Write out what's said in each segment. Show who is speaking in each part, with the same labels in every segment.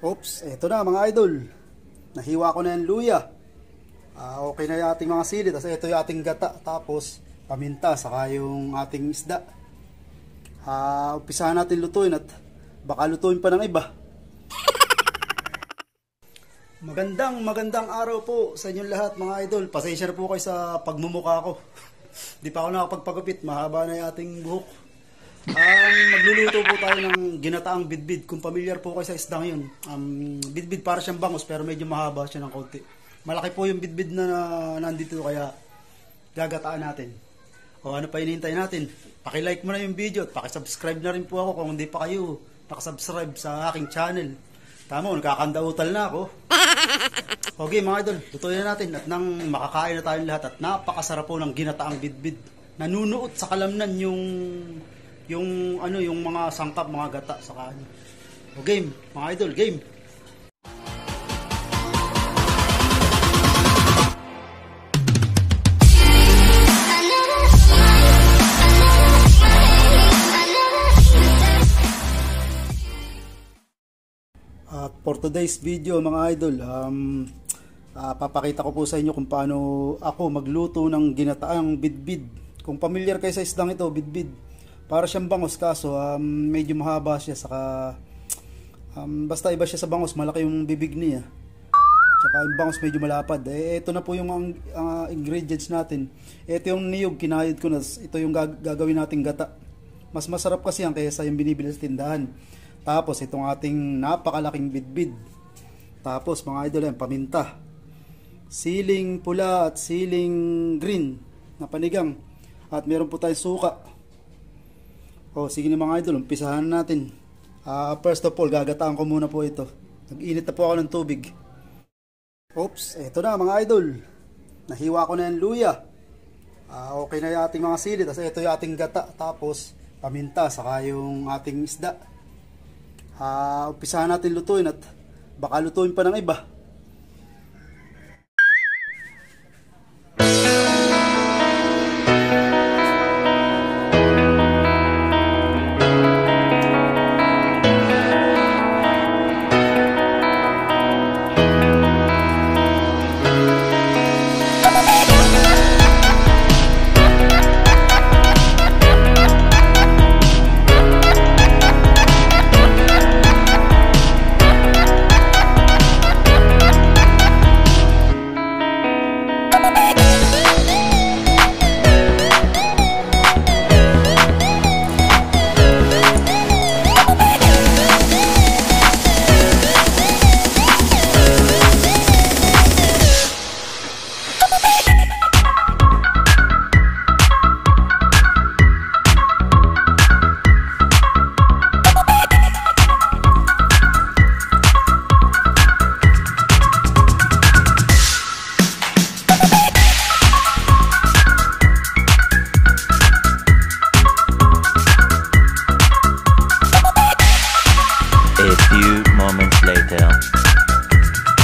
Speaker 1: Oops, eto na mga idol. Nahiwa ko na yung luya. Okay na yung ating mga sili. Tapos eto yung ating gata. Tapos paminta. Saka yung ating isda. Umpisahan natin lutuin at baka lutuin pa ng iba. Magandang araw po sa inyong lahat mga idol. Pasensya na po kayo sa pagmumukha ko. Di pa ako nakapagpagupit. Mahaba na yung ating buhok. Magluluto po tayo ng ginataang bidbid. Kung familiar po kayo sa isdang yun, bidbid para siyang bangus pero medyo mahaba siya ng konti. Malaki po yung bidbid na nandito kaya gagataan natin. O ano pa hinihintay natin? Paki-like mo na yung video at paki-subscribe na rin po ako kung hindi pa kayo nakasubscribe sa aking channel. Tama, nakakandautal na ako. Okay mga idol, lutuin na natin at nang makakain na tayong lahat at napakasarap po ng ginataang bidbid. Nanunuot sa kalamnan yung mga sangkap, mga gata sa ano. O game, mga idol, game. At for today's video mga idol, papakita ko po sa inyo kung paano ako magluto ng ginataang bidbid. Kung familiar kayo sa isdang ito, bidbid. Para siyang bangus kaso medyo mahaba siya, saka basta iba siya sa bangus, malaki yung bibig niya. Saka yung bangus medyo malapad. Ito na po yung ingredients natin. Ito yung niyog, kinayod ko na. Ito yung gagawin nating gata. Mas masarap kasi yan kaysa yung binibili sa tindahan. Tapos itong ating napakalaking bidbid. Tapos mga idol yan, paminta. Siling pula at siling green na panigang. At meron po tayong suka. O sige na mga idol, umpisahan natin. First of all, gagataan ko muna po ito. Nag-init na po ako ng tubig. Oops, eto na mga idol. Nahiwa ko na yung luya. Okay na yung ating mga sili. Tapos ito yung ating gata. Tapos paminta, saka yung ating isda. Umpisahan natin lutuin at baka lutuin pa ng iba.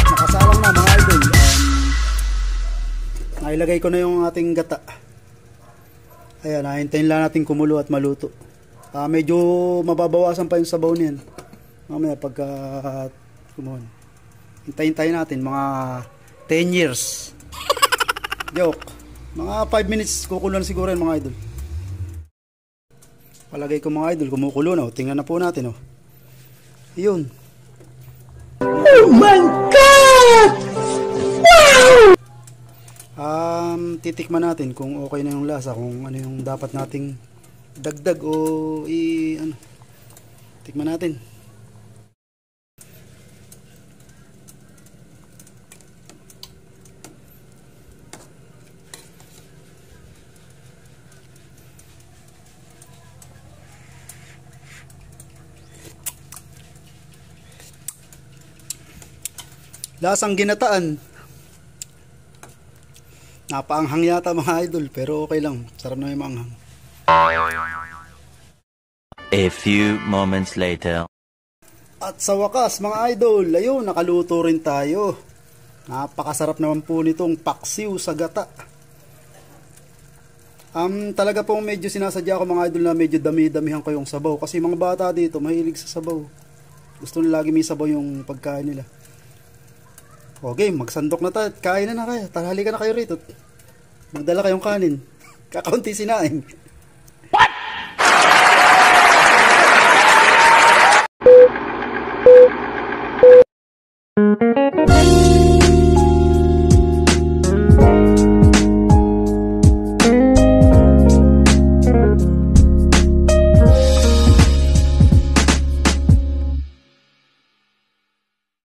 Speaker 1: Nakasalang na mga idol. Nailagay ko na yung ating gata. Ayan, nahintayin lang natin kumulo at maluto. Medyo mababawasan pa yung sabaw niyan. Mamaya pagka kumuhan. Hintayin natin mga 10 years. Joke. Mga 5 minutes kukulo na siguro yan mga idol. Palagay ko mga idol, kumukulo na. Tingnan na po natin. Yun.
Speaker 2: Oh my God! Wow!
Speaker 1: Titikman natin kung okay na yung lasa, kung ano yung dapat nating dagdag o tikman natin. Lasang ginataan. Napaanghang yata mga idol, pero okay lang. Sarap na yung maanghang.
Speaker 3: A few moments later.
Speaker 1: At sa wakas mga idol, ayun, nakaluto rin tayo. Napakasarap naman po nitong paksiw sa gata. Talaga pong medyo sinasadya ko mga idol na medyo dami-damihan ko yung sabaw. Kasi mga bata dito, mahilig sa sabaw. Gusto nila lagi may sabaw yung pagkain nila. Okay, magsandok na tayo. Kain na kayo. Halika na kayo rito. Magdala kayong kanin. Kakaunti sinain.